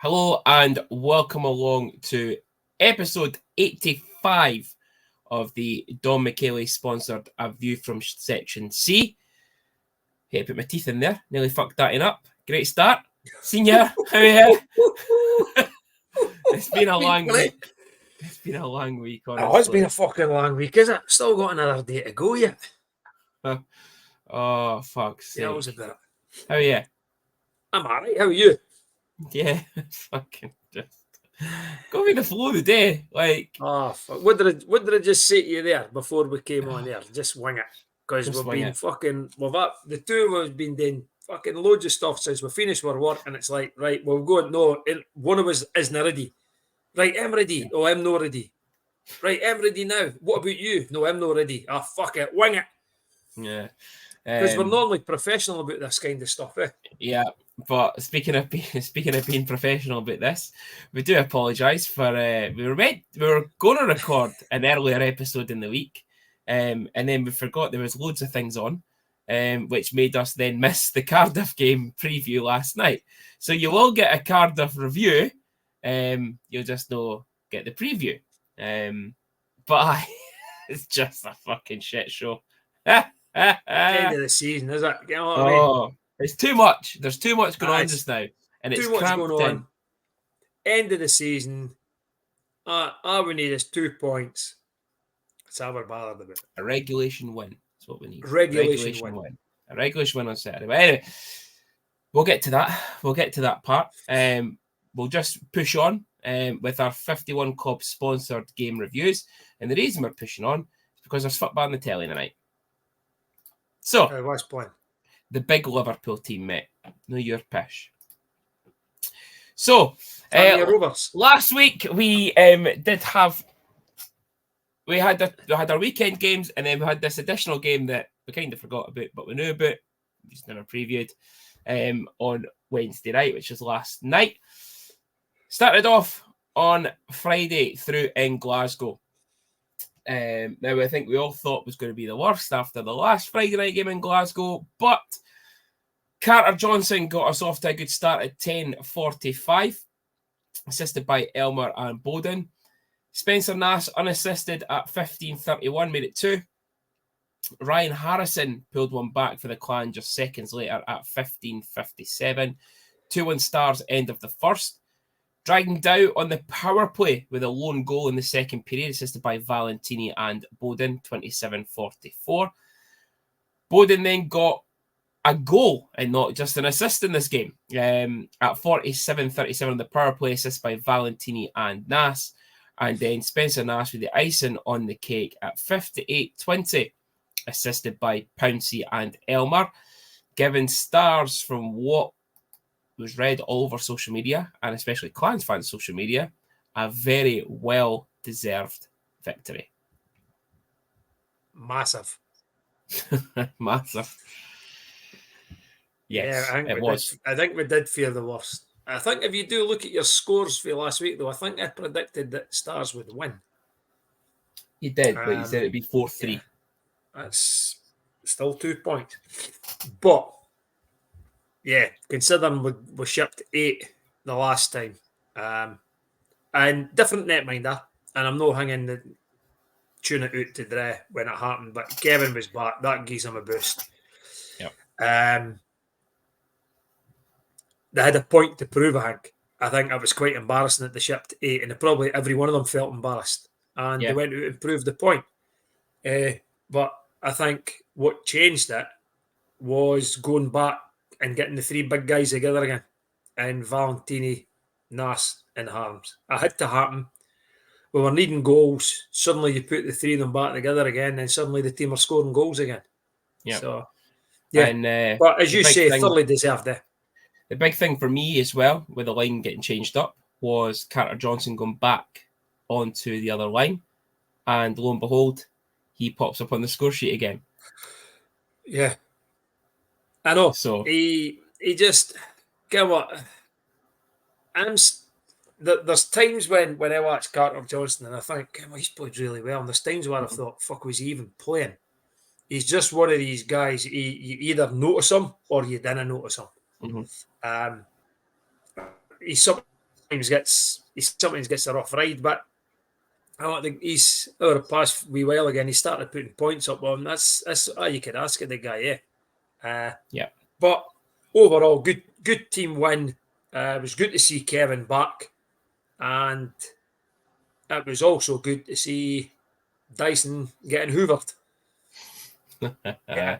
Hello and welcome along to episode 85 of the Don McKaylee sponsored A View from Section C. Hey, I put my teeth in there, nearly fucked that up. Great start. Senior, how are you? It's been a long week. It's been a long week, honestly. Oh, it's been a fucking long week, is it? Still got another day to go yet. Oh, fuck's sake. Yeah, that was a bit. How are you? I'm alright, how are you? Yeah, fucking just go with the flow of the day. Like, oh, fuck. What did I just say to you there before we came on there? Just wing it. Because Just we've wing been it. fucking, the two of us been doing fucking loads of stuff since we finished our work, and it's like, right, we'll go, no, one of us isn't ready. Right, I'm ready. Oh, I'm not ready. Right, I'm ready now. What about you? No, I'm not ready. Ah, fuck it, wing it. Yeah. Because we're normally professional about this kind of stuff, eh? Yeah, but speaking of being professional about this, we do apologise for we were going to record an earlier episode in the week, and then we forgot there was loads of things on, which made us then miss the Cardiff game preview last night. So you will get a Cardiff review, you'll just not get the preview, but it's just a fucking shit show. End of the season, is it? You know what I mean? It's too much. There's too much going on just now, and it's too much cramped going on. in. End of the season. All we need is 2 points. That's all we're bothered about. A regulation win. That's what we need. Regulation win. A regulation win on Saturday. But anyway, we'll get to that. We'll get to that part. We'll just push on with our 51 Club sponsored game reviews, and the reason we're pushing on is because there's football on the telly tonight. So, what's playing? The big Liverpool team, mate. No, your pish. So, last week we had our weekend games, and then we had this additional game that we kind of forgot about, but we knew about. We just never previewed on Wednesday night, which was last night. Started off on Friday through in Glasgow. Now, I think we all thought it was going to be the worst after the last Friday night game in Glasgow, but Carter Johnson got us off to a good start at 10:45, assisted by Elmer and Bowden. Spencer Nass, unassisted at 15:31, made it 2. Ryan Harrison pulled one back for the Clan just seconds later at 15:57. 2-1 Stars, end of the first. Dragging Dow on the power play with a lone goal in the second period, assisted by Valentini and Bowden, 27:44. Bowden then got a goal and not just an assist in this game. At 47:37 on the power play, assisted by Valentini and Nass. And then Spencer Nass with the icing on the cake at 58:20, assisted by Pouncey and Elmer, giving Stars, from what was read all over social media, and especially Clans fans' social media, a very well-deserved victory. Massive. Massive. Yes, yeah, it was. I think we did fear the worst. I think if you do look at your scores for last week, though, I think I predicted that Stars would win. You did, but you said it'd be 4-3. Yeah, that's still 2 points. But yeah, considering we shipped 8 the last time, and different netminder, and I'm not hanging the tune it out to dry when it happened, but Kevin was back. That gives him a boost. Yep. They had a point to prove, I think it was quite embarrassing that they shipped 8, and probably every one of them felt embarrassed, and they went out and proved the point. But I think what changed it was going back and getting the 3 big guys together again, and Valentini, Nass, and Harms. It had to happen. We were needing goals. Suddenly you put the 3 of them back together again, and suddenly the team are scoring goals again. Yeah. So, yeah. And, but as you say, thoroughly deserved it. The big thing for me as well, with the line getting changed up, was Carter Johnson going back onto the other line, and lo and behold, he pops up on the score sheet again. Yeah. I know. So he just, get what? There's times when I watch Carter Johnson and I think, well, he's played really well. And there's times where I thought, fuck, was he even playing? He's just one of these guys. You either notice him or you didn't notice him. Mm-hmm. He's something sometimes gets a rough ride, but I don't think he's over the past wee while again. He started putting points up on. That's all you could ask of the guy, Yeah. But overall, good team win. It was good to see Kevin back, and it was also good to see Dyson getting hoovered. Yeah.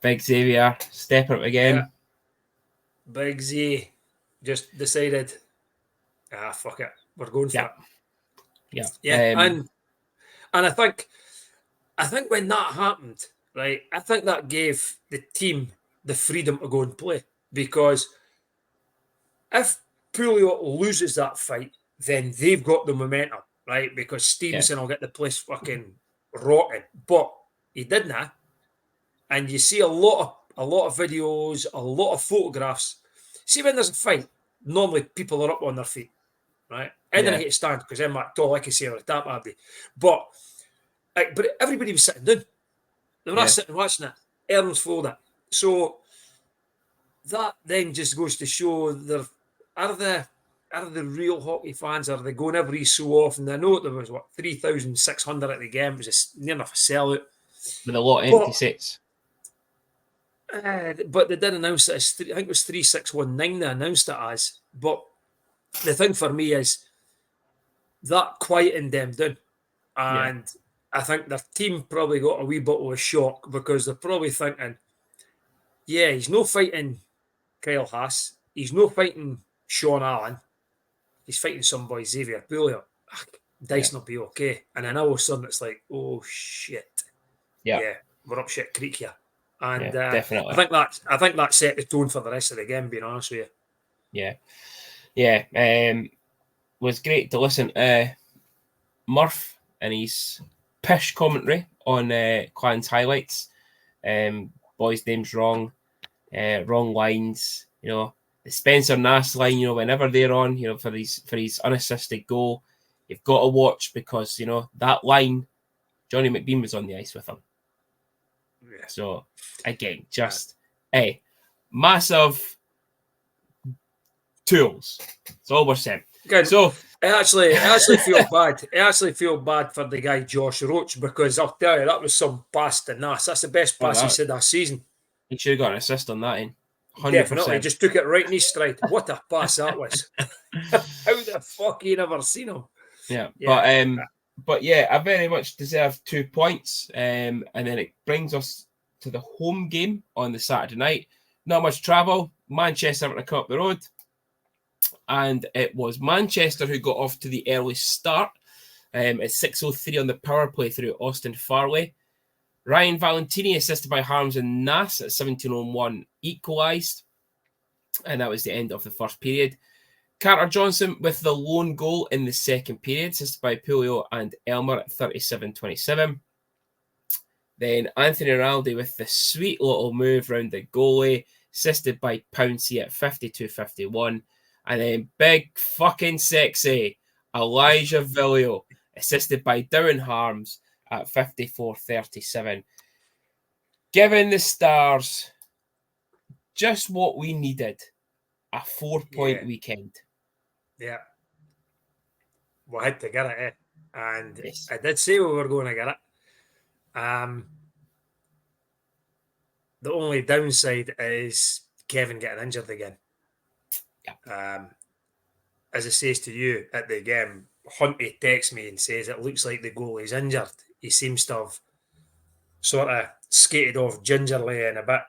Big Xavier stepping up again. Yeah. Big Z just decided, fuck it, we're going for it. Yeah. And I think when that happened, right, I think that gave the team the freedom to go and play, because if Pulio loses that fight, then they've got the momentum, right? Because Stevenson will get the place fucking rotted, but he didn't. And you see a lot of videos, a lot of photographs. See, when there's a fight, normally people are up on their feet, right? And then I hate to stand because I'm like tall, like I say, or a tap Abby. But everybody was sitting down. They were not sitting watching it. Arms folded. So that then just goes to show are the real hockey fans, are they going every so often? I know there was 3,600 at the game. It was near enough a sellout. With a lot of empty seats. But they did announce it as, I think it was 3,619 they announced it as. But the thing for me is that quietened them down. And I think their team probably got a wee bit of a shock, because they're probably thinking, he's no fighting Kyle Haas. He's no fighting Sean Allen. He's fighting some boy, Xavier Pulio. Dyson will be okay. And then all of a sudden it's like, oh shit. Yeah, we're up shit creek here. And definitely. I think that set the tone for the rest of the game, being honest with you. Yeah. Was great to listen to Murph and his pish commentary on Clan's highlights. Boys' names wrong lines. The Spencer Nass line. Whenever they're on, for his unassisted goal, you've got to watch, because that line, Johnny McBean was on the ice with him. Yeah. So again, just massive tools. That's all we're saying. Good. So I actually feel bad. I actually feel bad for the guy Josh Roach, because I'll tell you, that was some pass to Nass. That's the best pass he's had that season. He should have got an assist on that. 100%. Definitely, just took it right in his stride. What a pass that was! How the fuck you never seen him? Yeah. But I very much deserve 2 points. And then it brings us to the home game on the Saturday night. Not much travel. Manchester were to come up the road. And it was Manchester who got off to the early start at 6:03 on the power play through Austin Farley. Ryan Valentini, assisted by Harms and Nass at 17:01, equalised. And that was the end of the first period. Carter Johnson with the lone goal in the second period, assisted by Pulio and Elmer at 37:27. Then Anthony Rinaldi with the sweet little move round the goalie, assisted by Pouncey at 52:51. And then big fucking sexy Elijah Villio, assisted by Darren Harms at 54:37. Giving the Stars just what we needed, a 4-point weekend. Yeah. We had to get it, And I did say we were going to get it. The only downside is Kevin getting injured again. Yeah. As I says to you at the game, Hunty texts me and says it looks like the goalie's injured. He seems to have sort of skated off gingerly and a bit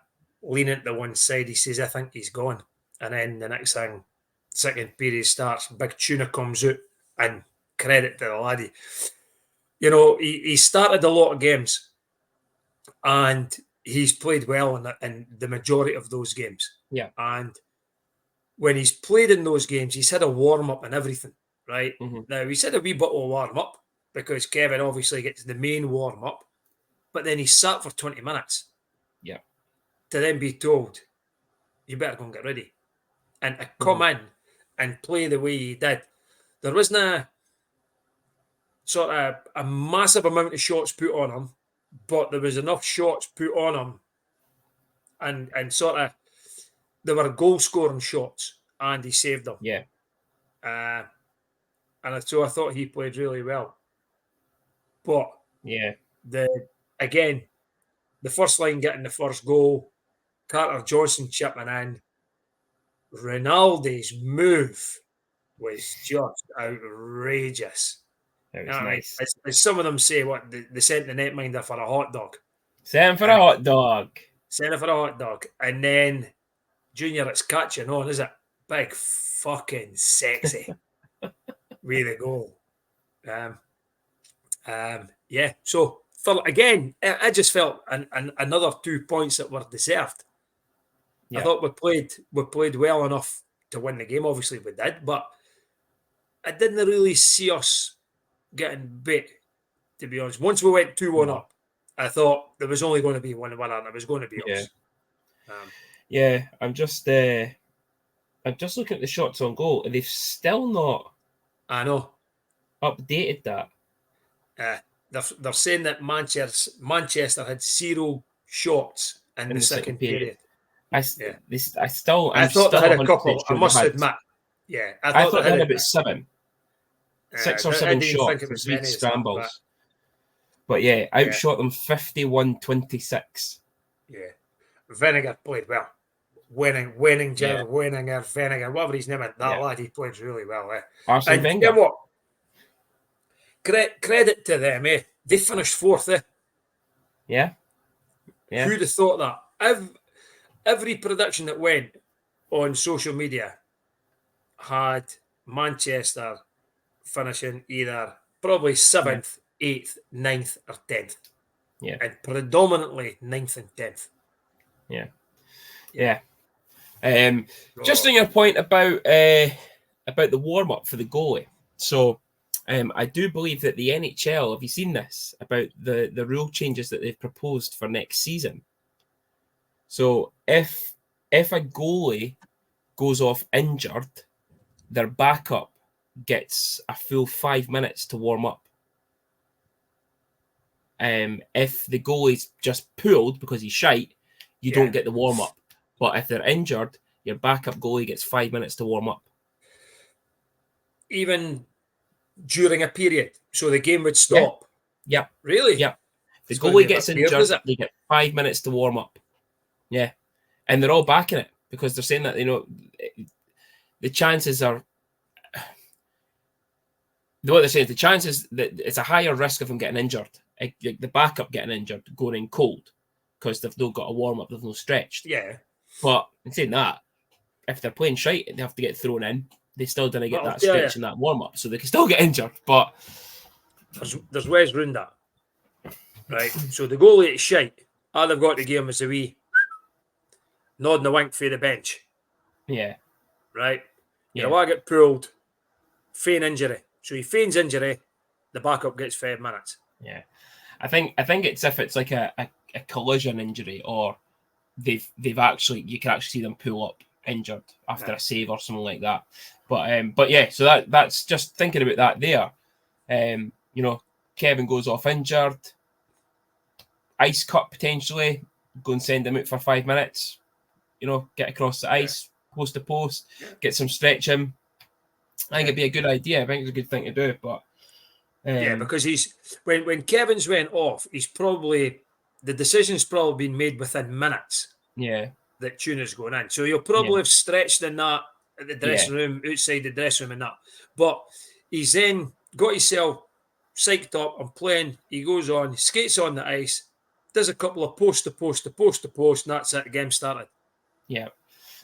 leaning to one side. He says, I think he's gone. And then the next thing, second period starts, big tuna comes out, and credit to the laddie. He started a lot of games and he's played well in the majority of those games. Yeah. And when he's played in those games, he's had a warm-up and everything, right? Mm-hmm. Now, he's had a wee bit of a warm-up because Kevin obviously gets the main warm-up, but then he sat for 20 minutes. Yeah. To then be told, you better go and get ready. And to come in and play the way he did. There wasn't a massive amount of shots put on him, but there was enough shots put on him and sort of, there were goal-scoring shots, and he saved them. Yeah. and so I thought he played really well. But yeah, the first line getting the first goal, Carter Johnson chipping in, Ronaldo's move was just outrageous. it You was know what I mean? nice. As some of them say, what they sent the netminder for a hot dog. Send for a hot dog. Send it for a hot dog. And then, Junior, it's catching on, is it? Big fucking sexy. Way to go. Yeah. So, again, I just felt another 2 points that were deserved. Yeah. I thought we played well enough to win the game. Obviously, we did, but I didn't really see us getting beat, to be honest. Once we went 2-1 up, I thought there was only going to be one winner, and it was going to be us. Yeah, I'm just looking at the shots on goal, and they've still not. I know. Updated that. They're saying that Manchester had 0 shots in the second period. I thought they had a couple. I must admit. Yeah, I thought they had about 7. 6 or 7 shots and 3 scrambles. But yeah, outshot them 51-26. Yeah. Vinegar played well. Winning, Vinegar, whatever his name is, that lad, he played really well. Arsene Wenger. You know what? Credit to them, They finished 4th, Yeah. Who'd have thought that? Every prediction that went on social media had Manchester finishing either probably 7th, 8th, 9th, or 10th. Yeah. And predominantly 9th and 10th. Yeah. Just on your point about the warm-up for the goalie. So I do believe that the NHL, have you seen this, about the rule changes that they've proposed for next season? So if a goalie goes off injured, their backup gets a full 5 minutes to warm up. If the goalie's just pulled because he's shite, you don't get the warm up. But if they're injured, your backup goalie gets 5 minutes to warm up. Even during a period, so the game would stop. Yep. Really? Yep. The goalie gets injured, they get 5 minutes to warm up. Yeah. And they're all backing it because they're saying that, the chances are. What they're saying is the chances that it's a higher risk of them getting injured, the backup getting injured, going in cold because they've not got a warm up, they've not stretched. Yeah. But in saying that, if they're playing shite, they have to get thrown in. They still didn't get that stretch and that warm up, so they can still get injured. But there's ways around that, right? So the goalie is shite. All they've got to give him is a wee nod and a wink for the bench. Yeah. Right. Yeah. I get pulled, feign injury. So he feigns injury, the backup gets 5 minutes. Yeah. I think it's if it's like a collision injury or they've actually, you can actually see them pull up injured after a save or something like that. But yeah, so that's just thinking about that there. Kevin goes off injured, ice cut potentially, go and send him out for 5 minutes, get across the ice, post to post, get some stretching. I think it'd be a good idea. I think it's a good thing to do. But because he's when Kevin's went off, the decision's probably been made within minutes. Yeah, that Tuna's going in, so he'll probably have stretched in that at the dressing room, outside the dressing room, and that. But he's then got himself psyched up and playing. He goes on, skates on the ice, does a couple of post to post, and that's it. The game started. Yeah.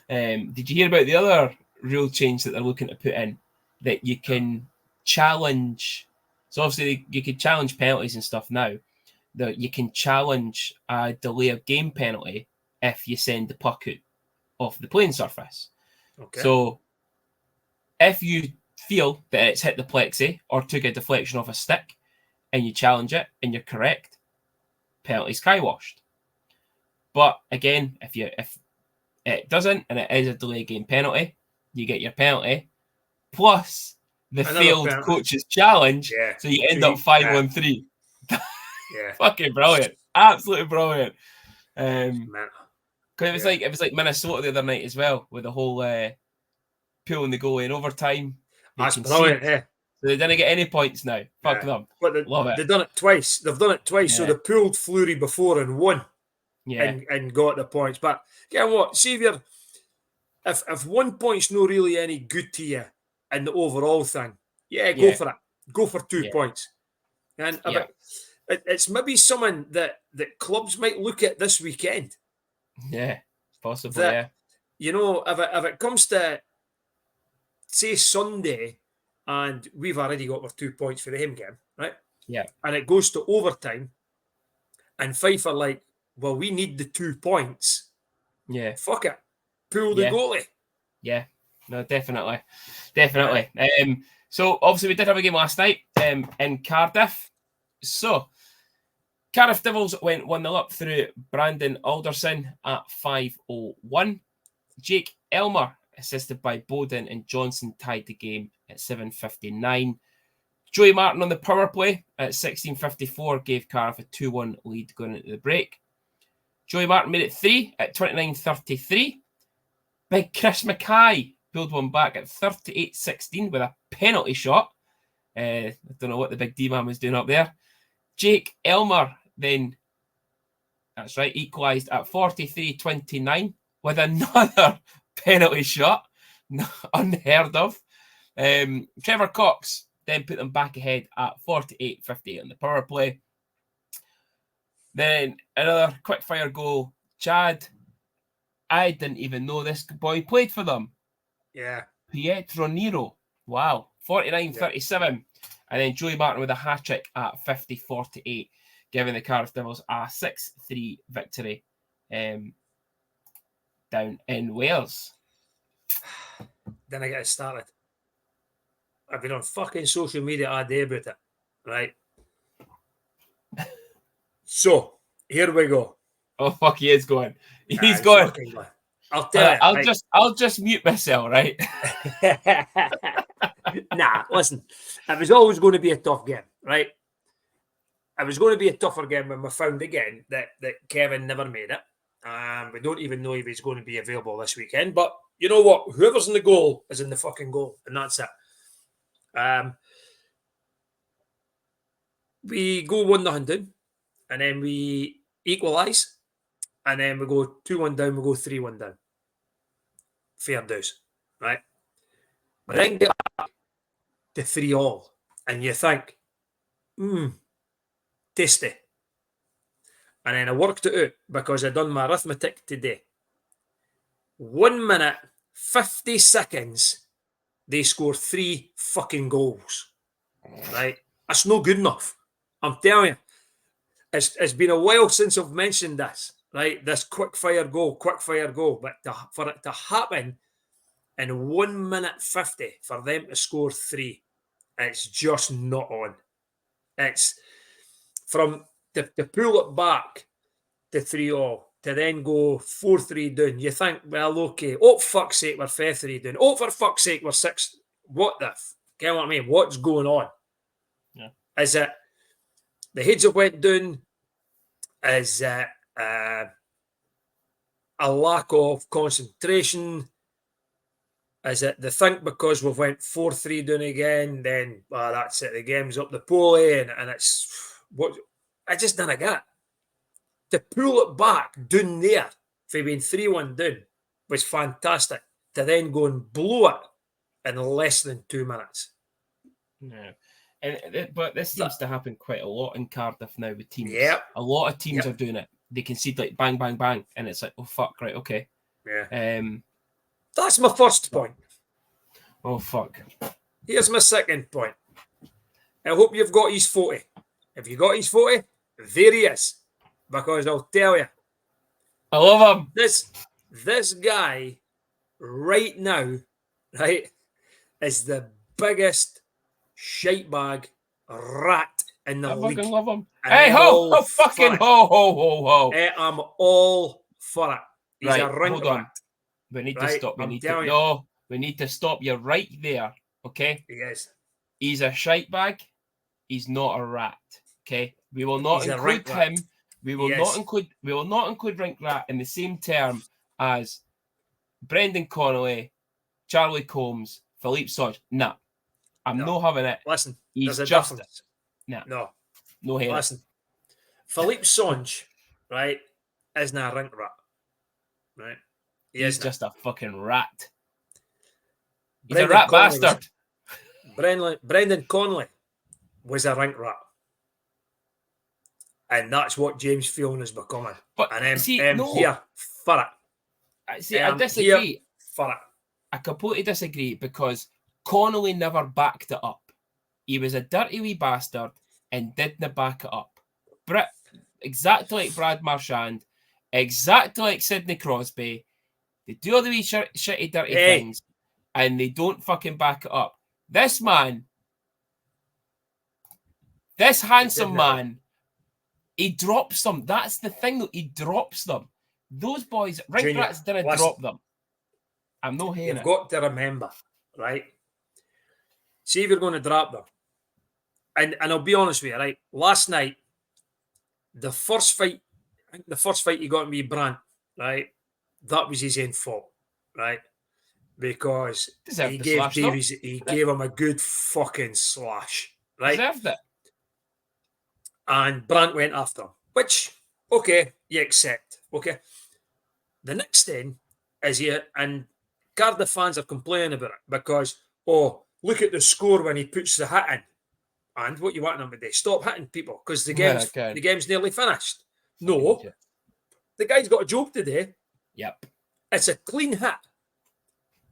Did you hear about the other rule change that they're looking to put in? That you can challenge. So obviously you can challenge penalties and stuff now. That you can challenge a delay of game penalty if you send the puck out off the playing surface. Okay. So if you feel that it's hit the plexi or took a deflection off a stick and you challenge it and you're correct, penalty's kywashed. But again, if it doesn't and it is a delay game penalty, you get your penalty plus the failed coach's challenge, so you end up 5-1-3. Yeah, fucking brilliant, absolutely brilliant. Because it was like Minnesota the other night as well, with the whole pulling the goalie in overtime. That's brilliant, yeah. So they didn't get any points now. Fuck them. But Love it. They've done it twice. Yeah. So they pulled Fleury before and won. Yeah. And got the points. But you know what? See if 1 point's not really any good to you in the overall thing, go for it. Go for 2 points. And it's maybe something that clubs might look at this weekend. Yeah, possibly, You know, if it comes to, say, Sunday, and we've already got our 2 points for the home game, right? Yeah. And it goes to overtime, and Fife are like, well, we need the 2 points. Yeah. Fuck it. Pull the goalie. Yeah. No, definitely. Definitely. So, obviously, we did have a game last night in Cardiff. So, Cardiff Devils went 1-0 up through Brandon Alderson at 5:01. Jake Elmer, assisted by Bowden and Johnson, tied the game at 7:59. Joey Martin on the power play at 16:54 gave Cardiff a 2-1 lead going into the break. Joey Martin made it 3 at 29:33. Big Chris Mackay pulled one back at 38:16 with a penalty shot. I don't know what the big D-man was doing up there. Jake Elmer then, that's right, equalised at 43:29 with another penalty shot. Unheard of. Trevor Cox then put them back ahead at 48:58 on the power play. Then another quick fire goal. Chad, I didn't even know this boy played for them. Yeah. Pietro Nero. Wow. 49:37. And then Joey Martin with a hat-trick at 50:48, giving the Cardiff Devils a 6-3 victory down in Wales. Then I get it started. I've been on fucking social media all day about it, right? So, here we go. Oh, fuck, he is going. He's going. I'll tell you. I'll just mute myself, right? Nah, listen. It was always going to be a tough game, right? It was going to be a tougher game when we found again that Kevin never made it. We don't even know if he's going to be available this weekend. But you know what? Whoever's in the goal is in the fucking goal. And that's it. We go 1-0 down. And then we equalise. And then we go 2-1 down. We go 3-1 down. Fair dues. Right? But then get back to 3-3. And you think, tasty. And then I worked it out because I done my arithmetic today. 1 minute, 50 seconds, they score 3 fucking goals. Right? That's no good enough. I'm telling you. It's been a while since I've mentioned this. Right? This quick fire goal. But for it to happen in 1 minute 50, for them to score 3, it's just not on. It's from to pull it back to 3-3 to then go 4-3 down. You think, well, okay. Oh, fuck's sake, we're 5-3 down. Oh, for fuck's sake, we're 6. What the you know what I mean? What's going on? Yeah. Is it the heads have went down? Is it a lack of concentration? Is it the think because we've went 4-3 down again, then that's it, the game's up the pulley and it's what I just didn't get. To pull it back down there for being 3-1 down was fantastic. To then go and blow it in less than 2 minutes. No. But this seems to happen quite a lot in Cardiff now with teams. Yep. A lot of teams are doing it. They concede like bang, bang, bang, and it's like, oh fuck, right, okay. Yeah. That's my first point. Oh fuck. Here's my second point. I hope you've got his 40. If you got his 40, there he is. Because I'll tell you, I love him. This guy right now, right, is the biggest shitebag rat in the league. I fucking love him. Hey, ho, fucking ho. Hey, I'm all for it. He's a ring hold on. rat. We need to stop. We need to stop you right there. Okay. He is. He's a shitebag. He's not a rat. Okay. We will not include him. We will not include rink rat in the same term as Brendan Connolly, Charlie Combs, Philippe Sodge. Nah. I'm not having it. Listen, He's there's a just difference. no hair. Listen, Philippe Songe, right, isn't a rink rat, right? He's just a fucking rat. He's Brendan a rat Connolly bastard. Brendan Connolly was a rink rat. And that's what James Phelan is becoming. But and no. Here for it. I disagree. Here for it. I completely disagree because Connolly never backed it up. He was a dirty wee bastard and didn't back it up. Exactly like Brad Marchand, exactly like Sidney Crosby. They do all the wee shitty, dirty things and they don't fucking back it up. This man, this handsome man, he drops them. That's the thing, though. He drops them. Those boys, rink rats didn't drop them. I'm not hearing You've got to remember, right? See if you're going to drop them. And I'll be honest with you, right? Last night, the first fight he got me Brandt, right? That was his own fault, right? Because he gave Davies, gave him a good fucking slash, right? Deserved it. And Brandt went after him, which, okay, you accept, okay? The next thing is here, and Cardiff fans are complaining about it because, look at the score when he puts the hit in. And what you want him to do? Stop hitting people because the game's nearly finished. No, the guy's got a job to do. Yep. It's a clean hit.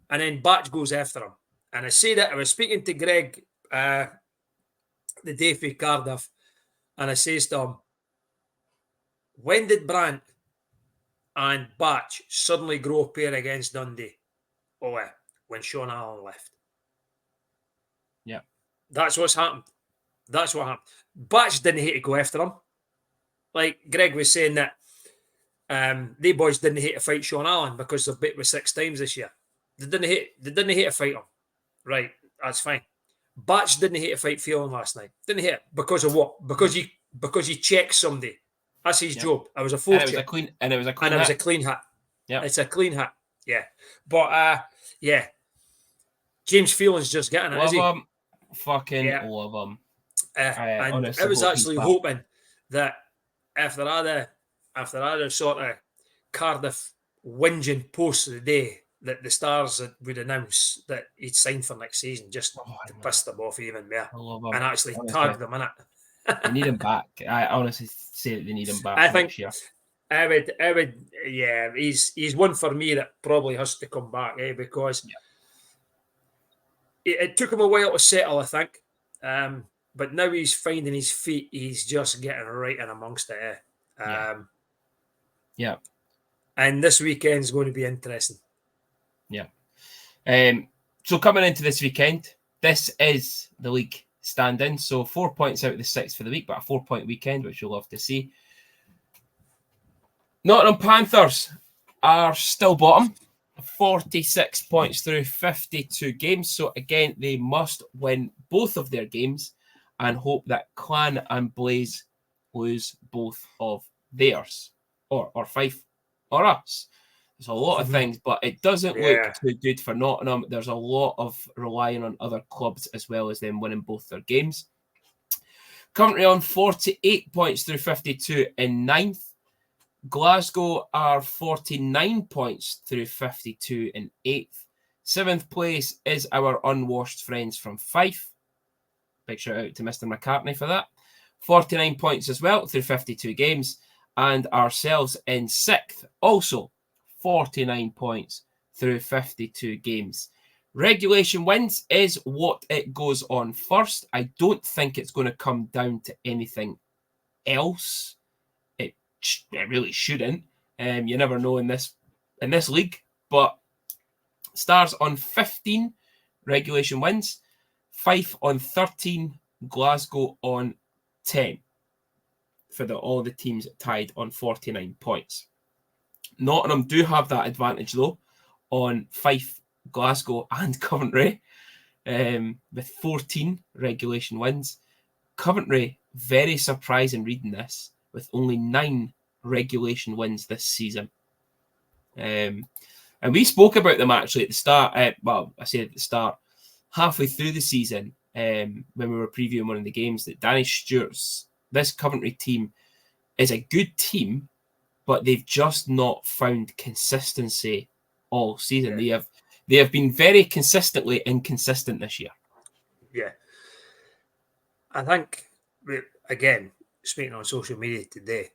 And then Batch goes after him. And I say that, I was speaking to Greg the day for Cardiff, and I says to him, when did Brandt and Batch suddenly grow a pair against Dundee? When Sean Allen left. Yeah. That's what's happened. That's what happened. Batch didn't hate to go after him. Like Greg was saying that they boys didn't hate to fight Sean Allen because they've beat with 6 times this year. They didn't hate to fight him. Right, that's fine. Batch didn't hate to fight Phelan last night. Didn't hate it. Because of what? Because he checked somebody. That's his job. It was a full check. It was a clean hit. Yeah. It's a clean hit. Yeah. But James Phelan's just getting it, love is he? Him. Fucking love him. And I was actually hoping that after other sort of Cardiff whinging post of the day, that the Stars would announce that he'd signed for next season, just to piss them off even more, and actually tag them in it. They need him back. I honestly say that they need him back. I think I would. Yeah, he's one for me that probably has to come back, because it took him a while to settle, I think. But now he's finding his feet. He's just getting right in amongst it. And this weekend's going to be interesting. Yeah. So coming into this weekend, this is the league standing. So 4 points out of the 6 for the week, but a 4-point weekend, which you'll love to see. Nottingham Panthers are still bottom, 46 points through 52 games. So again, they must win both of their games and hope that Clan and Blaze lose both of theirs, or Fife or us. There's a lot of things, but it doesn't look too good for Nottingham. There's a lot of relying on other clubs as well as them winning both their games. Currently on 48 points through 52 in 9th. Glasgow are 49 points through 52 in 8th. 7th place is our unwashed friends from Fife. Big shout out to Mr. McCartney for that. 49 points as well through 52 games. And ourselves in 6th, also 49 points through 52 games. Regulation wins is what it goes on first. I don't think it's going to come down to anything else. It really shouldn't. You never know in this league. But Stars on 15 regulation wins. Fife on 13. Glasgow on 10. For all the teams tied on 49 points. Nottingham do have that advantage, though, on Fife, Glasgow and Coventry, with 14 regulation wins. Coventry, very surprising reading this, with only 9 regulation wins this season. And we spoke about them actually at the start. I say at the start. halfway through the season, when we were previewing one of the games, that Danny Stewart's, this Coventry team is a good team, but they've just not found consistency all season. Yeah. They have been very consistently inconsistent this year. Yeah. I think, again, speaking on social media today,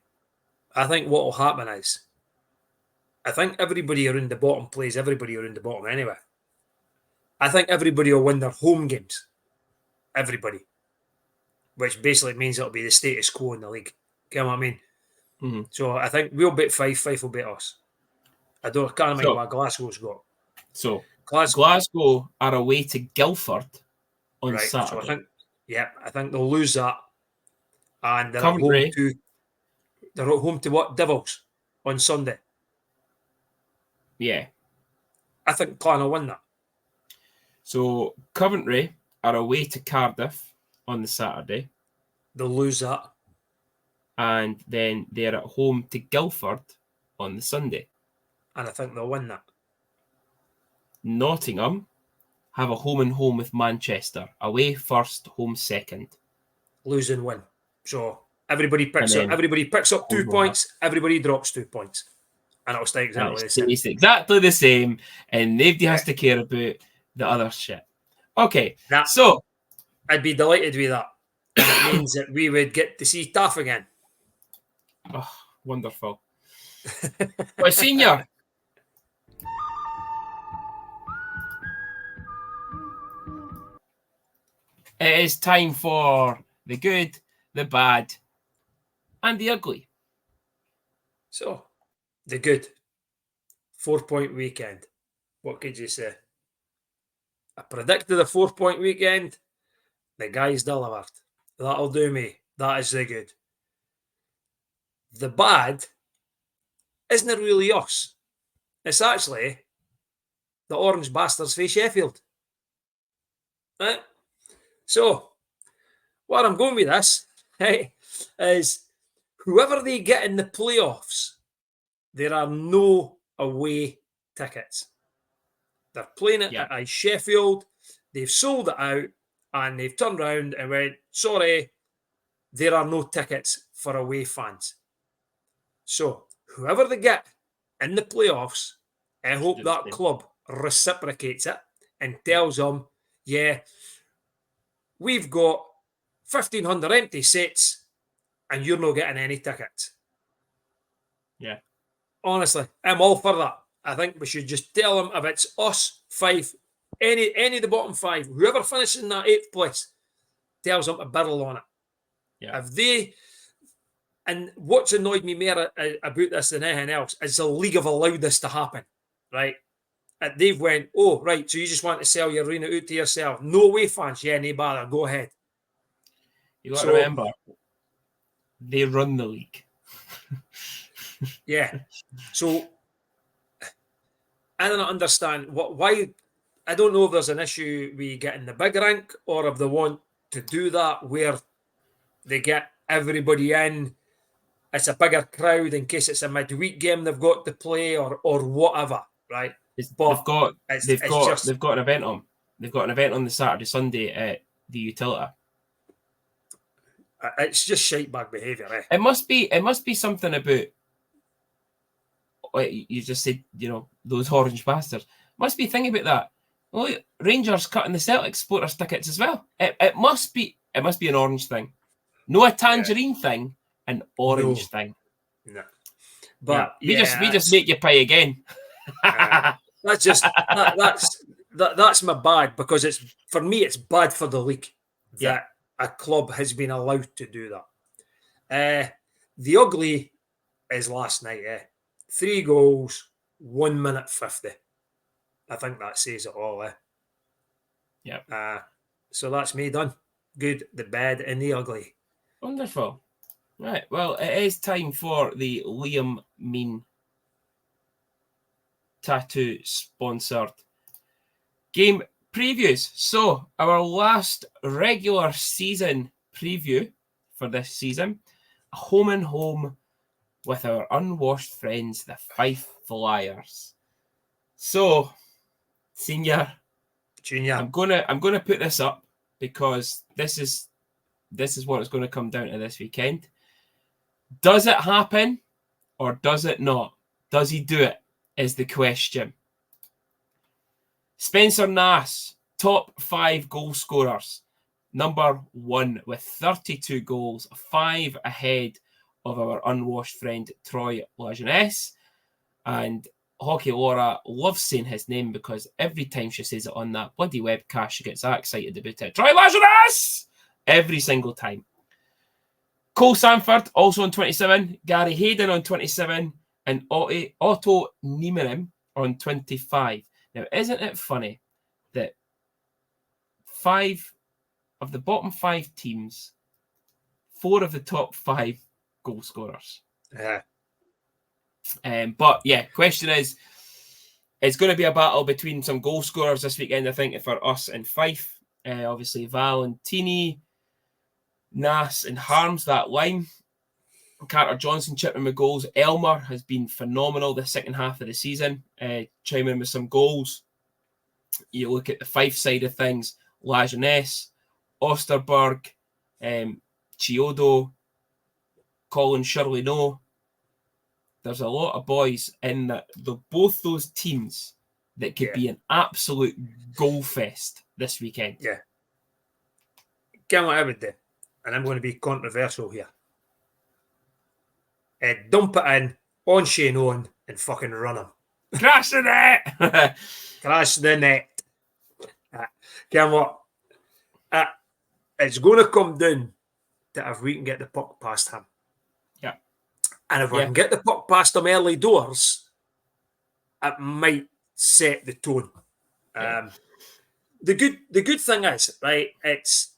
I think what will happen is, I think everybody around the bottom plays everybody around the bottom anyway. I think everybody will win their home games. Everybody. Which basically means it'll be the status quo in the league. You know what I mean? Mm-hmm. So I think we'll beat Fife, Fife will beat us. I can't mind what Glasgow's got. So Glasgow are away to Guildford on Saturday. So I think they'll lose that. And they're Coventry. at home to what? Devils on Sunday. Yeah. I think Clan will win that. So Coventry are away to Cardiff on the Saturday. They'll lose that. And then they're at home to Guildford on the Sunday. And I think they'll win that. Nottingham have a home and home with Manchester. Away first, home second. Lose and win. So everybody picks up 2 points, everybody drops 2 points. And it'll stay exactly the same. It's exactly the same, and nobody has to care about the other shit. Okay, so I'd be delighted with that. And it means that we would get to see Taff again. Oh, wonderful. Well, Senior. It is time for the good, the bad, and the ugly. So, the good. 4-point weekend. What could you say? I predicted a 4-point weekend. The guys delivered. That'll do me. That is the good. The bad isn't really us. It's actually the Orange Bastards v Sheffield. Right? So, where I'm going with this, right, is whoever they get in the playoffs, there are no away tickets. They're playing it at Sheffield. They've sold it out and they've turned around and went, sorry, there are no tickets for away fans. So, whoever they get in the playoffs, I hope that club reciprocates it and tells them, yeah, we've got 1,500 empty seats and you're not getting any tickets. Yeah. Honestly, I'm all for that. I think we should just tell them if it's us, Fife, any of the bottom five, whoever finishes in that 8th place, tells them to barrel on it. Yeah. If they... And what's annoyed me more about this than anything else is the league have allowed this to happen, right? And they've went, oh, right, so you just want to sell your arena out to yourself. No way, fans. Yeah, no bother. Go ahead. You got to remember, they run the league. Yeah. So, I don't understand why. I don't know if there's an issue with getting the big rank or if they want to do that where they get everybody in. It's a bigger crowd in case it's a midweek game they've got to play or whatever, right? They've got an event on. They've got an event on the Saturday, Sunday at the Utility. It's just shite bag behaviour, eh? It must be something about. You just said, those Orange Bastards. Must be thinking about that. Well, Rangers cutting the Celtic supporters tickets as well. It must be an orange thing, no a tangerine thing. An orange thing. No. But we just make you pay again. That's my bad because it's for me it's bad for the league that a club has been allowed to do that. The ugly is last night, 3 goals, 1 minute 50. I think that says it all, Yeah. So that's me done. Good, the bad, and the ugly. Wonderful. Right, well, it is time for the Liam Mean Tattoo sponsored game previews. So, our last regular season preview for this season, a home and home with our unwashed friends, the Fife Flyers. So, Senior, Junior. I'm gonna put this up because this is what it's going to come down to this weekend. Does it happen or does it not? Does he do it? Is the question. Spencer Nass, top 5 goal scorers. Number 1 with 32 goals, 5 ahead of our unwashed friend Troy Lajeunesse. And Hockey Laura loves saying his name because every time she says it on that bloody webcast, she gets that excited about it. Troy Lajeunesse! Every single time. Cole Sanford, also on 27. Gary Hayden on 27. And Otto Niemerim on 25. Now, isn't it funny that 5 of the bottom 5 teams, 4 of the top 5 goal scorers? Yeah. But yeah, question is, it's going to be a battle between some goal scorers this weekend, I think, for us and Fife. Obviously, Valentini, Nass and Harms, that line. Carter Johnson chipping with goals. Elmer has been phenomenal the second half of the season, chiming with some goals. You look at the Fife side of things, Lajeunesse, Osterberg, Chiodo, Colin Shirley-No. There's a lot of boys in both those teams that could be an absolute goal fest this weekend. Yeah. Get what I would do, and I'm going to be controversial here. Dump it in on Shane Owen and fucking run him. Crash the net! Crash the net. Get what? It's going to come down to if we can get the puck past him. Yeah. And if we can get the puck past him early doors, it might set the tone. Yeah. The good thing is, right, it's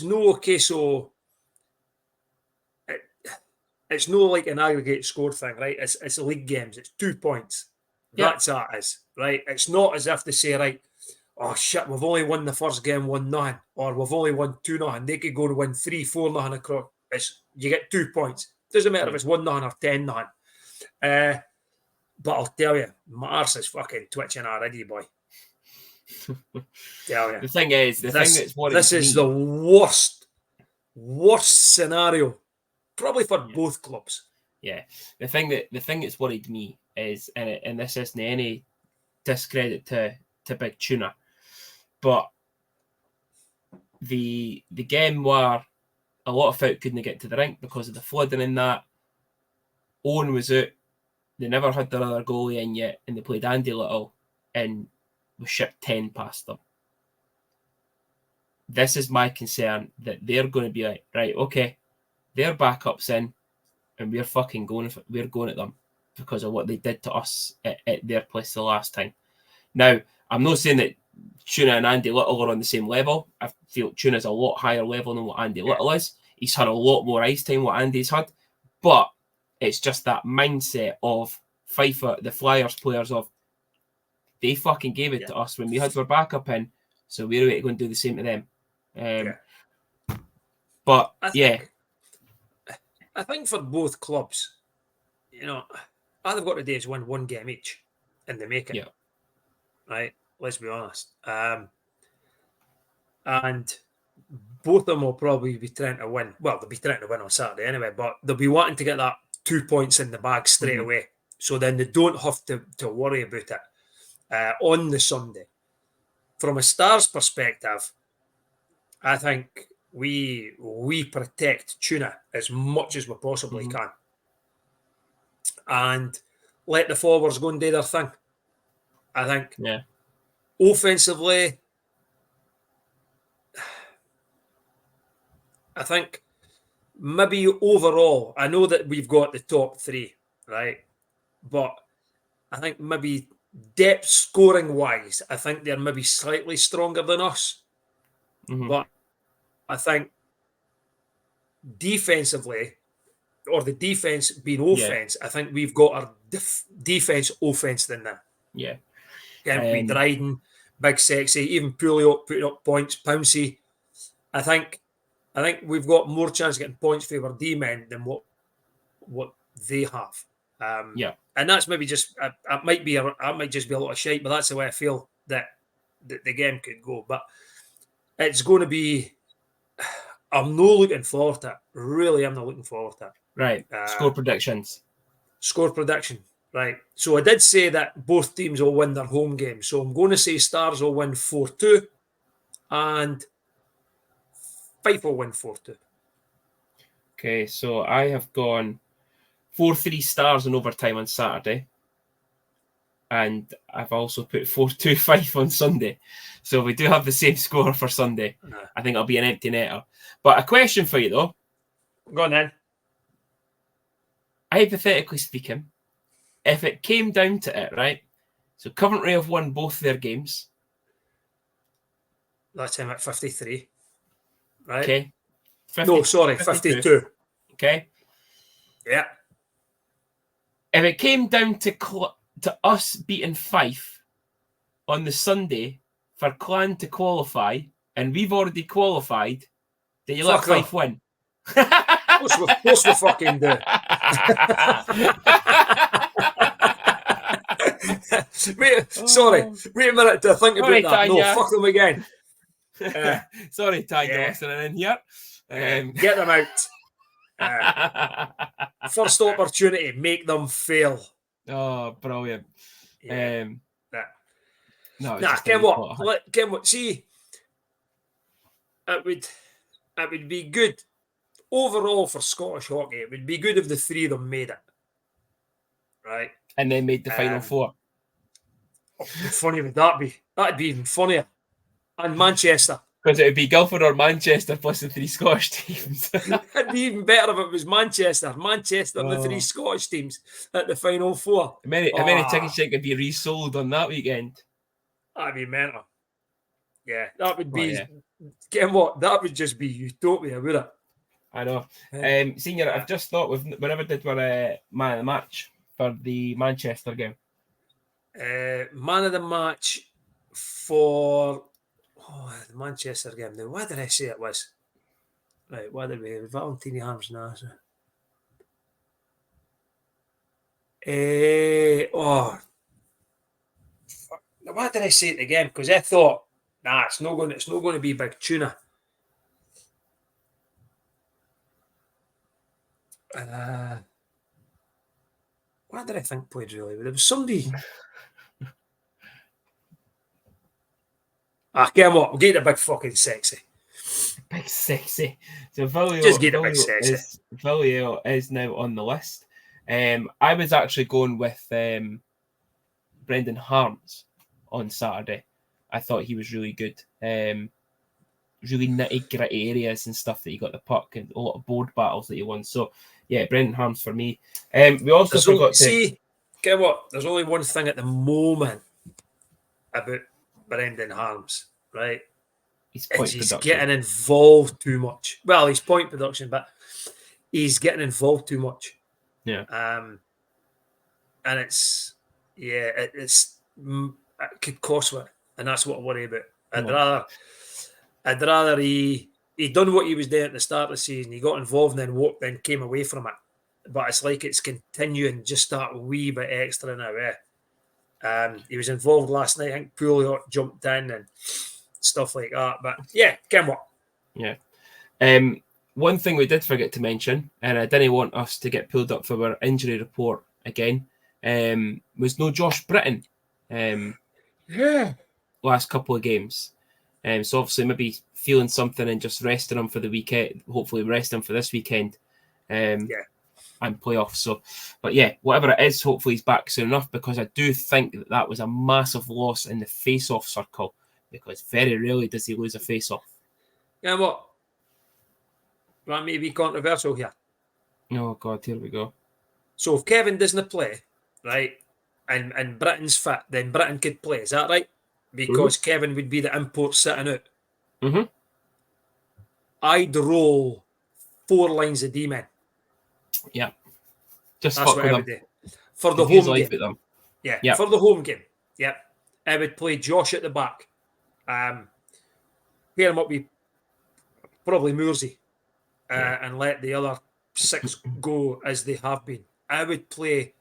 no case of it's no like an aggregate score thing, right? It's league games. It's 2 points. That's how it is, right? It's not as if they say, right, oh shit, we've only won the first game 1-0, or we've only won 2-0. They could go to win 3-4-0 across. You get 2 points. Doesn't matter if it's 1-0 or 10-0. But I'll tell you, my arse is fucking twitching already, boy. Tell you. The thing is, this is the worst scenario. Probably for both clubs. Yeah. The thing that's worried me is, and this isn't any discredit to Big Tuna, but the game where a lot of folk couldn't get to the rink because of the flooding in that, Owen was out, they never had their other goalie in yet, and they played Andy Little and we shipped 10 past them. This is my concern, that they're going to be like, right, okay, their backup's in, and we're fucking going at them because of what they did to us at their place the last time. Now, I'm not saying that Tuna and Andy Little are on the same level. I feel Tuna's a lot higher level than what Andy Little is. He's had a lot more ice time what Andy's had, but it's just that mindset of Fife, the Flyers players, of they fucking gave it to us when we had our backup in, so we're going to go and do the same to them. But I think for both clubs, all they've got to do is win one game each, and they make it. Yeah. Right? Let's be honest. And both of them will probably be trying to win. Well, they'll be trying to win on Saturday anyway, but they'll be wanting to get that 2 points in the bag straight away. So then they don't have to worry about it on the Sunday. From a Stars perspective, I think we protect Tuna as much as we possibly can. And let the forwards go and do their thing. I think offensively, I think maybe overall, I know that we've got the top 3, right? But I think maybe depth scoring wise, I think they're maybe slightly stronger than us. But I think defensively, or the defense being offense, I think we've got our defense offense than them. Yeah. With Dryden, Big Sexy, even Pulio putting up points, Pouncey. I think we've got more chance of getting points for our D-men than what they have. And that's maybe just I might just be a lot of shite, but that's the way I feel that the game could go. But it's going to be. I'm not looking forward to it. Really, I'm not looking forward to it. Right. Score predictions. Score prediction. Right. So I did say that both teams will win their home game. So I'm going to say Stars will win 4-2 and Fife will win 4-2. Okay, so I have gone 4-3 Stars in overtime on Saturday. And I've also put 4-2 Fife on Sunday. So we do have the same score for Sunday. I think it'll be an empty netter. But a question for you, though. Go on then. Hypothetically speaking, if it came down to it, right? So Coventry have won both their games. That time at 53. Right? Okay. 52. Okay. Yeah. If it came down to us beating Fife on the Sunday for Clan to qualify, and we've already qualified, do you let Fife win? Of course we fucking do. Wait a minute to think about that. Tanya. No, fuck them again. Sorry, Tanya, listening in here. Get them out. First opportunity, make them fail. Oh, brilliant. Yeah. Ken what? See, it would be good overall for Scottish hockey. It would be good if the three of them made it, right? And then made the final four. How funny would that be? That'd be even funnier. And Manchester. Because it would be Guildford or Manchester plus the three Scottish teams. It'd be even better if it was Manchester and the three Scottish teams at the final four. How many tickets could be resold on that weekend? That'd be mental. Yeah, that would be. Ken what? That would just be utopia, would it? I know. Senior, I've just thought whenever did our man of the match for the Manchester game. Man of the match for the Manchester game. Now, what did I say it was? Right, what did we have? Valentini Harms now. What did I say at the game? Because I thought, it's not going to be Big Tuna. What did I think played really well? There was somebody. Get what? We'll get the big fucking sexy. Big sexy. So Villiers, just get the big sexy. Villiers is now on the list. I was actually going with Brendan Harms on Saturday. I thought he was really good. Really nitty gritty areas and stuff that he got the puck and a lot of board battles that he won. So yeah, Brendan Harms for me. We also forgot to get what? There's only one thing at the moment about Brendan Harms, right? He's getting involved too much. Well, he's point production, but he's getting involved too much. Yeah. And it could cost me, and that's what I worry about. I'd rather he done what he was doing at the start of the season. He got involved and then came away from it. But it's like it's continuing just that wee bit extra now. He was involved last night. I think Pouliot jumped in and stuff like that. But yeah, Ken what? Yeah. One thing we did forget to mention, and I didn't want us to get pulled up for our injury report again, was no Josh Britton. Last couple of games. So obviously maybe feeling something and just resting him for the weekend. Hopefully rest him for this weekend. And playoffs. So, but yeah, whatever it is, hopefully he's back soon enough, because I do think that was a massive loss in the face-off circle, because very rarely does he lose a face-off. Yeah, what? That may be controversial here. Oh God, here we go. So if Kevin doesn't play, right, and Britton's fit, then Britton could play. Is that right? Because Kevin would be the import sitting out. Mm-hmm. I'd roll 4 lines of D-men. Yeah. Just that's what I would do. For the home game. Yeah, for the home game. Yeah. I would play Josh at the back. Pair him up with probably Moorsey. And let the other 6 go as they have been. I would play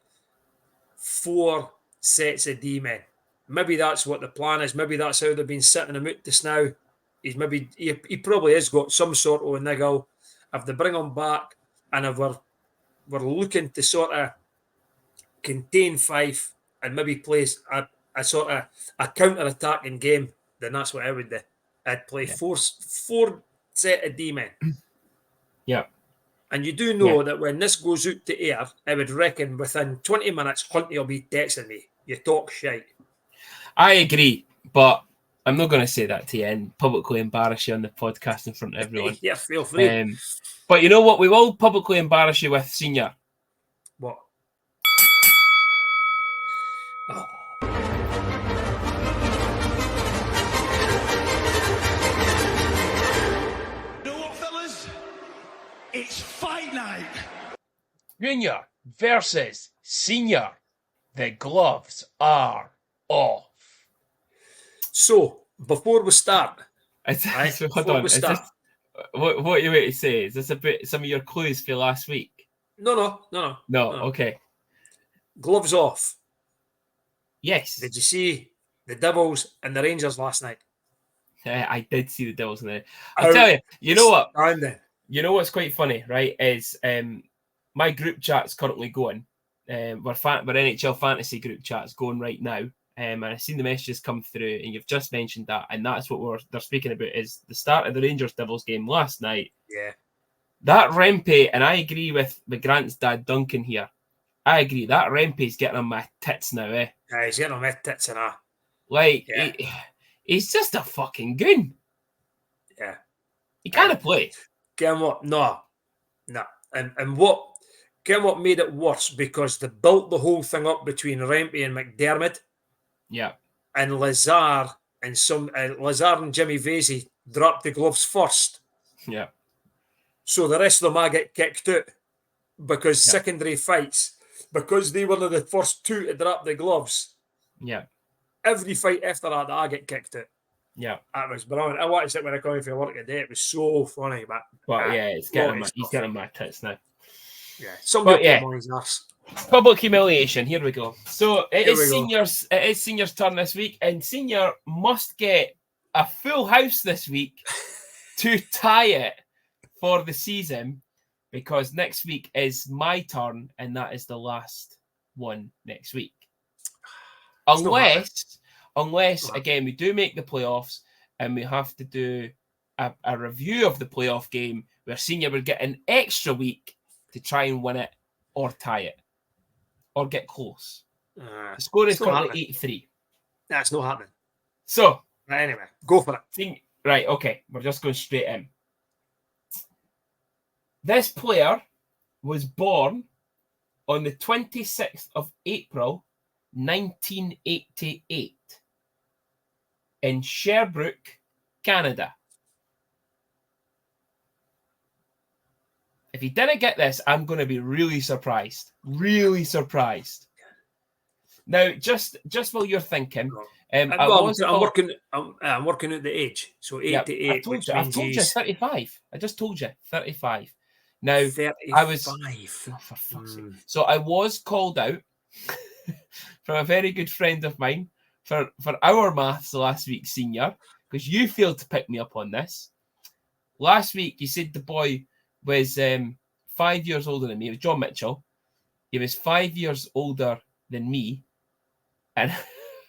4 sets of D-men maybe that's what the plan is. Maybe that's how they've been sitting him out just now. He probably has got some sort of niggle. If they bring him back and if we're looking to sort of contain Fife and maybe play a sort of a counter-attacking game, then that's what I would do. I'd play four set of D-men. Yeah. And you do know that when this goes out to air, I would reckon within 20 minutes, Hunty will be texting me. You talk shite. I agree, but I'm not going to say that to you and publicly embarrass you on the podcast in front of everyone. Yeah, feel free. But you know what? We will publicly embarrass you with, Senior. What? Oh. You know what, fellas? It's fight night. Junior versus Senior. The gloves are off. So, before we start, Hold on. What are you waiting to say? Is this a bit some of your clues for last week? No. Okay. Gloves off. Yes. Did you see the Devils and the Rangers last night? I did see the Devils in there. I'll tell you, you know what? You know what's quite funny, right? Is my group chat's currently going. We're NHL fantasy group chat's going right now. And I've seen the messages come through, and you've just mentioned that, and that's what they're speaking about is the start of the Rangers Devils game last night. Yeah. That Rempe, and I agree with Grant's dad Duncan here. I agree. That Rempe's getting on my tits now, eh? Yeah, he's getting on my tits and that. Like, he's just a fucking goon. Yeah. He can't play. Get what? No. And what? Get what made it worse? Because they built the whole thing up between Rempe and McDermott. Yeah. And Lazar and Jimmy Vasey dropped the gloves first. Yeah. So the rest of them get kicked out because secondary fights, because they were the first two to drop the gloves. Yeah. Every fight after that, I get kicked out. Yeah. That was brilliant. I watched it when I came in for work today. It was so funny, but he's getting my tits now. Yeah. Somebody put him on his arse. Public humiliation. Here we go. So it is Senior's turn this week, and Senior must get a full house this week to tie it for the season, because next week is my turn, and that is the last one next week. Unless again we do make the playoffs, and we have to do a review of the playoff game where Senior would get an extra week to try and win it or tie it. Or get close. The score is currently 8-3. That's not happening. So, anyway, go for it. Right, okay. We're just going straight in. This player was born on the 26th of April, 1988 in Sherbrooke, Canada. If you didn't get this, I'm going to be really surprised. Really surprised. Now, just while you're thinking, I'm working out the age. So 8 to 8. I told you 35. I just told you 35. Now 35. I was for fuck's sake. So I was called out from a very good friend of mine for our maths last week, Senior, because you failed to pick me up on this. Last week you said the boy was 5 years older than me. It was John Mitchell. He was 5 years older than me. And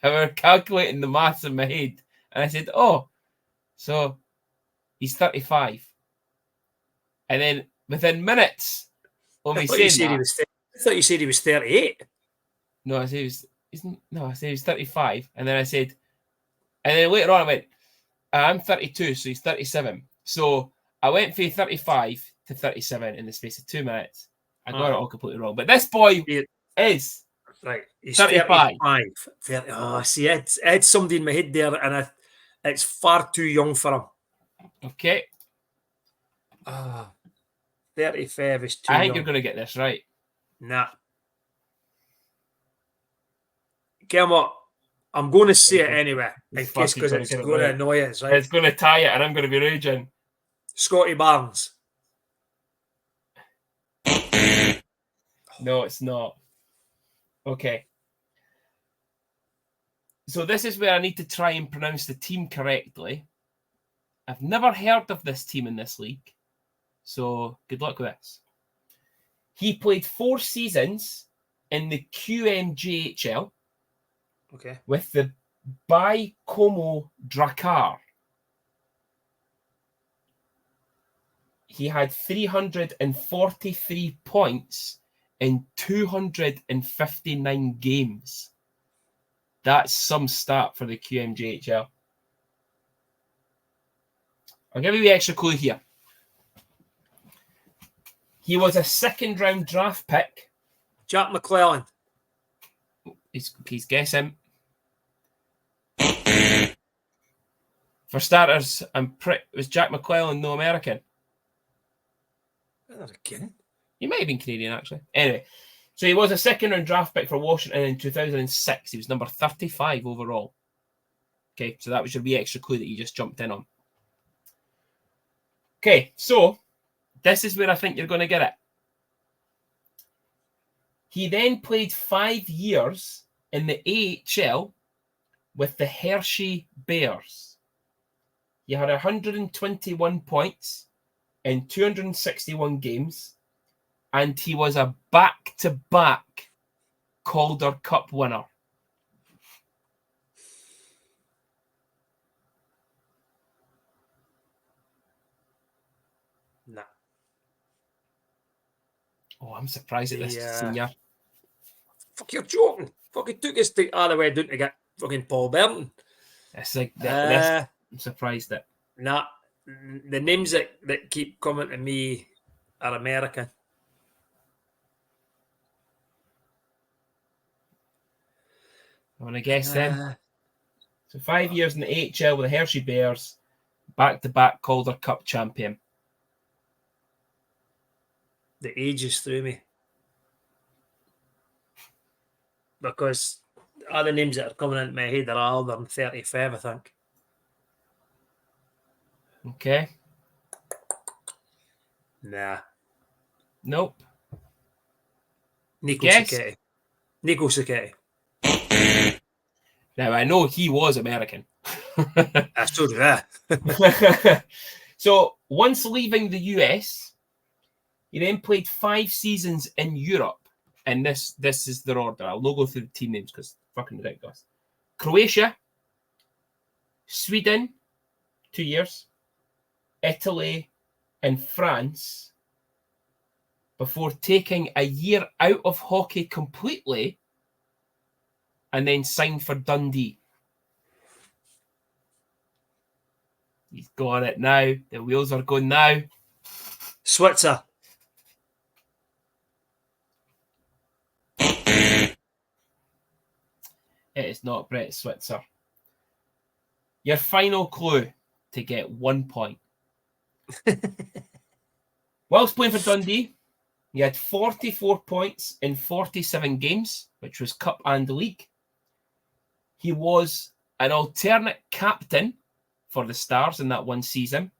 I was calculating the maths in my head. And I said, oh, so he's 35. And then within minutes of me saying that... I thought you said he was 38. No, I said he was 35. And then I said... And then later on I went, I'm 32, so he's 37. So I went from 35 to 37 in the space of 2 minutes. I got it all completely wrong. But this boy is right. He's 35. 30. Oh, see, I had somebody in my head there, and it's far too young for him. Okay. 35 is too young. I think you're going to get this right. Nah. Get what? I'm going to say it anyway, in case, because it's going to annoy us, right? It's going to tie it, and I'm going to be raging. Scotty Barnes. No, it's not. Okay. So this is where I need to try and pronounce the team correctly. I've never heard of this team in this league. So good luck with this. He played 4 seasons in the QMJHL. Okay. With the Baie-Comeau Drakkar. He had 343 points in 259 games. That's some stat for the QMJHL. I'll give you the extra clue here. He was a 2nd round draft pick. Jack McClellan. He's guessing. For starters, was Jack McClellan no American? Again? He might have been Canadian, actually. Anyway, so he was a 2nd round draft pick for Washington in 2006. He was number 35 overall. Okay, so that was your wee extra clue that you just jumped in on. Okay, so this is where I think you're going to get it. He then played 5 years in the AHL with the Hershey Bears. He had 121 points in 261 games, and he was a back-to-back Calder Cup winner. Nah. Oh, I'm surprised at this, senior. Fuck, you're joking. Fucking took us all the way down to get fucking Paul Burton. It's like this. I'm surprised that. Nah, the names that keep coming to me are American. I want to guess then. So 5 years in the AHL with the Hershey Bears, back-to-back Calder Cup champion. The ages threw me. Because all the names that are coming into my head are older than 35, I think. Okay. Nah. Nope. Nico Sacchetti. Nico Sacchetti. Now, I know he was American. I still do that. So, once leaving the US, he then played 5 seasons in Europe. And this is their order. I'll not go through the team names because it's fucking ridiculous. Croatia, Sweden, 2 years, Italy, and France, before taking a year out of hockey completely and then signed for Dundee. He's got it now. The wheels are going now. Switzer. It is not Brett Switzer. Your final clue to get 1 point. Whilst playing for Dundee, he had 44 points in 47 games, which was Cup and League. He was an alternate captain for the Stars in that one season.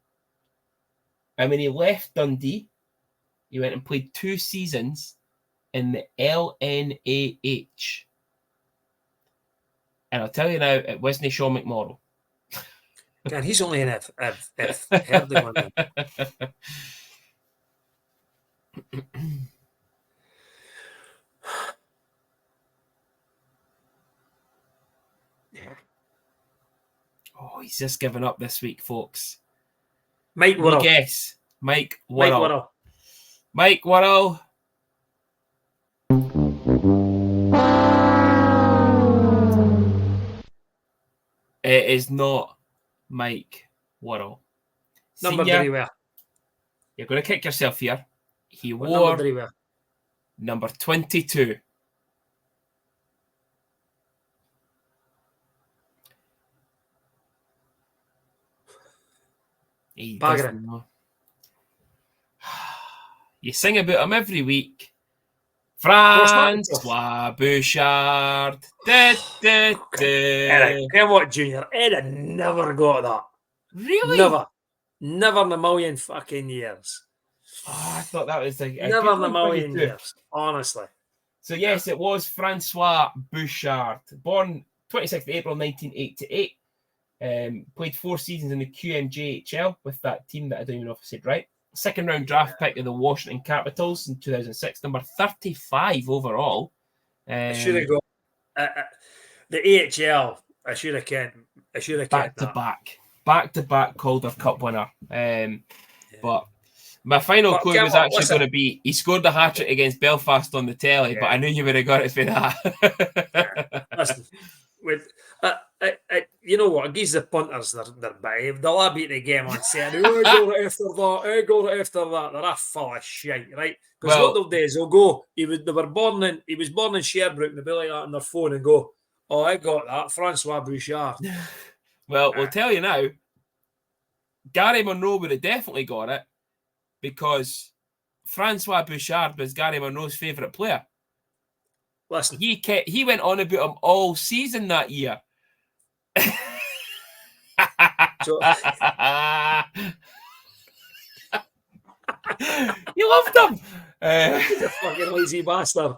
And when he left Dundee, he went and played 2 seasons in the LNAH. And I'll tell you now, it wasn't Sean McMorrow. God, he's only in F. Heard the one. Oh, he's just given up this week, folks. Mike Worrell. Guess. Mike Worrell. Mike Worrell. Mike Worrell. It is not Mike Worrell. Number very well. You're going to kick yourself here. He What wore number very well? number 22. He doesn't know. You sing about him every week. Francois Bouchard. Eric, what, Junior? Ed had never got that. Really? Never. Never in a million fucking years. Oh, I thought that was like never in a million years, honestly. So yes, it was Francois Bouchard, born 26th of April 1988. Played 4 seasons in the QMJHL with that team that I don't even know if I said right. Second round draft pick of the Washington Capitals in 2006, number 35 overall. I should have got the AHL. I should have kept back to back Calder Cup winner. But my final clue was actually going to be he scored the hat trick against Belfast on the telly, but I knew you would have got it for that. Listen, you know what? Against the punters, they're bad. They'll all beat the game on Saturday. Go right after that. Go right after that. They're a full of shit, right? Because what they'll do is they'll go. He was born in Sherbrooke, and they'll be like that on their phone and go, "Oh, I got that, Francois Bouchard." Well, we'll tell you now. Gary Monroe would have definitely got it because Francois Bouchard was Gary Monroe's favourite player. Listen, he went on about him all season that year. So, you loved him. He's a fucking lazy bastard.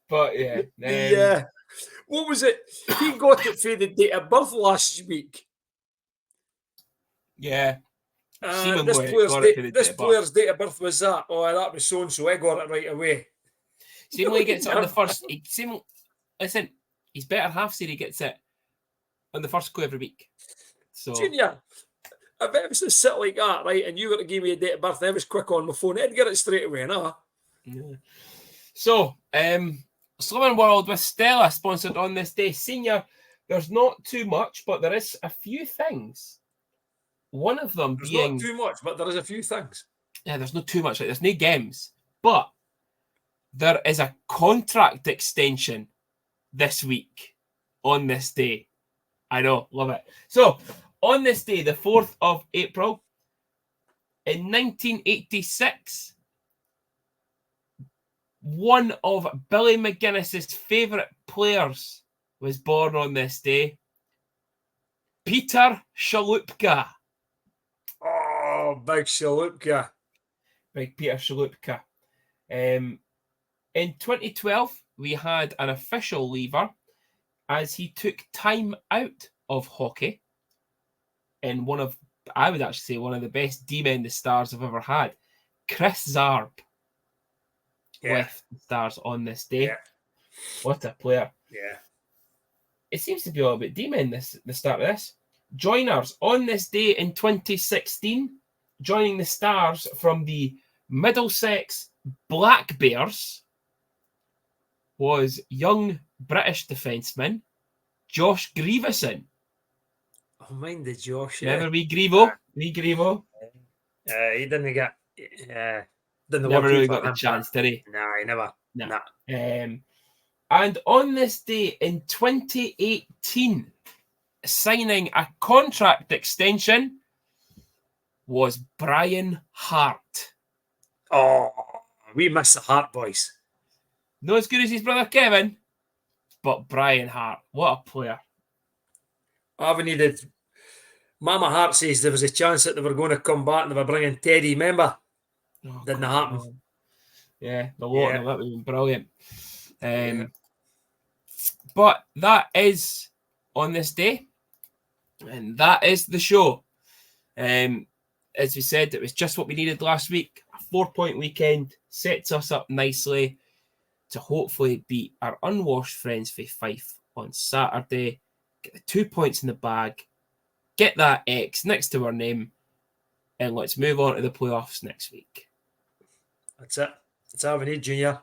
But yeah, what was it? He got it for the date of birth last week. Yeah. This player's date of birth was that. Oh, that was so and so. I got it right away. Seemingly gets it on the first. Listen, his better half said he gets it on the first clue every week. So, Junior, if it was to sit like that, right, and you were to give me a date of birth, and I was quick on my phone, I'd get it straight away, nah. Yeah. So, Slimming World with Stella, sponsored on this day. Senior, there's not too much, but there is a few things. One of them there's being... not too much, but there is a few things. Yeah, there's not too much. Like, there's no games. But there is a contract extension this week on this day. I know, love it. So, on this day, the 4th of April, in 1986, one of Billy McGuinness's favourite players was born on this day. Peter Shalupka. Oh, big Shalupka. Big Peter Shalupka. In 2012, we had an official leaver as he took time out of hockey in I would actually say, one of the best D-men the Stars have ever had. Chris Zarb with the Stars on this day. Yeah. What a player. Yeah. It seems to be all about D-men the start of this. Joiners on this day in 2016, joining the Stars from the Middlesex Black Bears was young British defenceman Josh Grieveson. Oh, mind the Josh. Remember wee Grievo? Wee Grievo? He didn't get... Never really got the chance, did he? No, he never. No. And on this day in 2018, signing a contract extension was Brian Hart. Oh, we miss the Hart boys. Not as good as his brother Kevin, but Brian Hart. What a player. I've needed... Mama Hart says there was a chance that they were going to come back and they were bringing Teddy, remember? Didn't happen. Yeah, the lot of that would have been brilliant. But that is on this day, and that is the show. As we said, it was just what we needed last week. A 4-point weekend sets us up nicely to hopefully beat our unwashed friends for Fife on Saturday. Get the 2 points in the bag, get that X next to our name, and let's move on to the playoffs next week. That's it. That's all we need, Junior.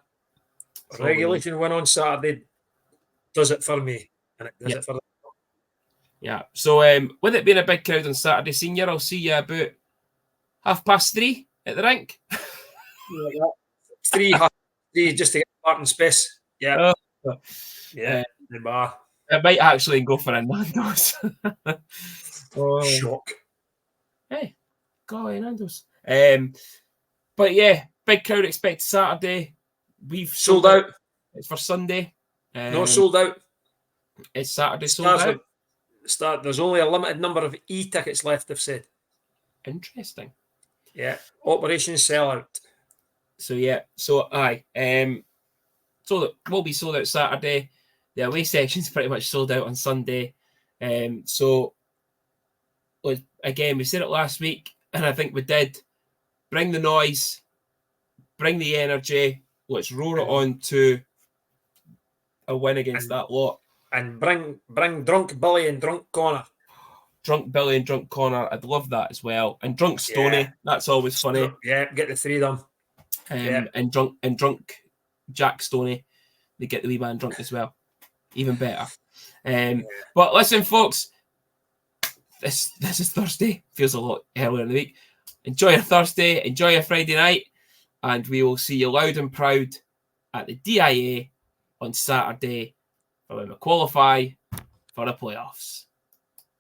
Regulation win on Saturday does it for me, and it does it for them. Yeah. So with it being a big crowd on Saturday, Senior, I'll see you about 3:30 at the rink. 3:30 just to get parking space. Yeah. The bar. I might actually go for a Nando's. Shock. Hey, golly, Nando's. But yeah, big crowd expected Saturday. We've sold out. It's for Sunday. No, sold out. It's Saturday sold out. There's only a limited number of e-tickets left, they've said. Interesting. Yeah. Operation sellout. So yeah. So aye. So will be sold out Saturday. The away section's pretty much sold out on Sunday. So again, we said it last week, and I think we did. Bring the noise, bring the energy. Let's roll it on to a win against that lot. And bring Drunk Billy and Drunk Connor. Drunk Billy and Drunk Connor, I'd love that as well. And Drunk Stoney, that's always funny. Yeah, get the three of them. And drunk Jack Stoney, they get the wee man drunk as well. Even better. But listen, folks, this is Thursday. Feels a lot earlier in the week. Enjoy your Thursday, enjoy your Friday night, and we will see you loud and proud at the DIA on Saturday for when we qualify for the playoffs.